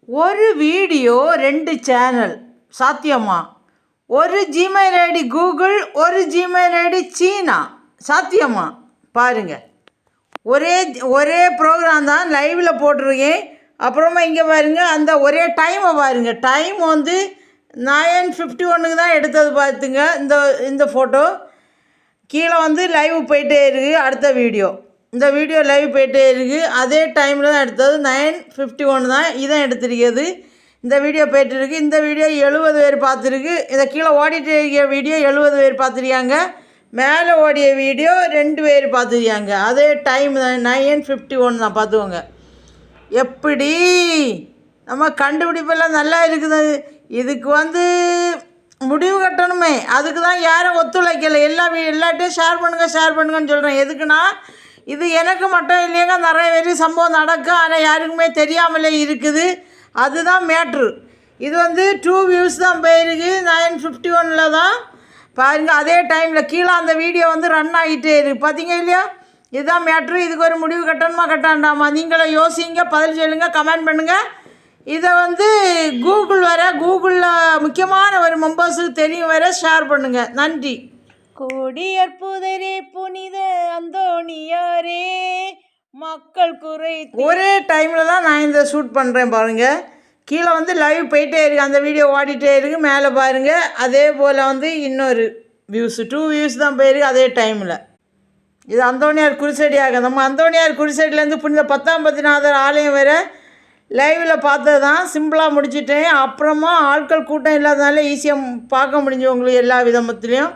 ஒரு video 2 channel சாத்தியமா? ஒரு ஜிமெயில் ஐடி கூகுள், ஒரு ஜிமெயில் ஐடி சீனா சாத்தியமா? பாருங்கள், ஒரே ஒரே ப்ரோக்ராம் தான் லைவில் போட்டிருக்கேன். அப்புறமா இங்கே பாருங்கள், அந்த ஒரே டைமை பாருங்கள். டைம் வந்து 9:51 தான் எடுத்தது பார்த்துங்க. இந்த ஃபோட்டோ கீழே வந்து லைவ் போயிட்டே இருக்குது. அடுத்த வீடியோ, இந்த வீடியோ லைவ் போயிட்டே இருக்குது. அதே டைமில் தான் எடுத்தது. 9:51 தான் இதான் எடுத்திருக்கிறது. இந்த வீடியோ போய்ட்டு இருக்குது. இந்த வீடியோ 70 பேர் பார்த்துருக்கு. இதை கீழே ஓடிட்டு இருக்க வீடியோ 70 பேர் பார்த்துருக்காங்க. மேலே ஓடிய வீடியோ 2 பேர் பார்த்துருக்காங்க. அதே டைம் தான் 9:51 தான். பார்த்துக்கோங்க, எப்படி நம்ம கண்டுபிடிப்பெல்லாம் நல்லா இருக்குது. இதுக்கு வந்து முடிவு கட்டணுமே, அதுக்கு தான் யாரும் ஒத்துழைக்கலை. எல்லாட்டையும் ஷேர் பண்ணுங்கன்னு சொல்கிறேன். எதுக்குன்னா, இது எனக்கு மட்டும் இல்லைங்க, நிறைய பேர் சம்பவம் நடக்கும். ஆனால் யாருக்குமே தெரியாமலே இருக்குது. அதுதான் மேட்ரு. இது வந்து 2 வியூஸ் தான் போயிருக்கு. 9:51 தான் பாருங்கள். அதே டைமில் கீழே அந்த வீடியோ வந்து ரன் ஆகிட்டே இருக்குது. பார்த்தீங்க இல்லையா? இதுதான் மேட்ரு. இதுக்கு ஒரு முடிவு கட்டணுமா கட்டாண்டாமா? நீங்களே யோசிங்க, பதில் சொல்லுங்கள், கமெண்ட் பண்ணுங்கள். இதை வந்து கூகுளில் முக்கியமான ஒரு மெம்பர்ஸுக்கு தெரியும் வர ஷேர் பண்ணுங்கள். நன்றி. கோடி அற்புதரே புனித அந்தோணியாரே மக்கள் குறை. ஒரே டைமில் தான் நான் இந்த ஷூட் பண்ணுறேன் பாருங்கள். கீழே வந்து லைவ் போயிட்டே இருக்குது, அந்த வீடியோ ஓடிட்டே இருக்குது. மேலே பாருங்கள், அதே போல் வந்து இன்னொரு வியூஸ் 2 வியூஸ் தான் போயிருக்கு அதே டைமில். இது அந்தோணியார் குருசடியாக, நம்ம அந்தோணியார் குருசடியிலேருந்து புனித 10ஆம் பத்திநாதர் ஆலயம் வேறு லைவில் பார்த்தது தான். சிம்பிளாக முடிச்சுட்டேன். அப்புறமா ஆட்கள் கூட்டம் இல்லாதனால ஈஸியாக பார்க்க முடிஞ்சு உங்களுக்கு எல்லா விதத்துலேயும்.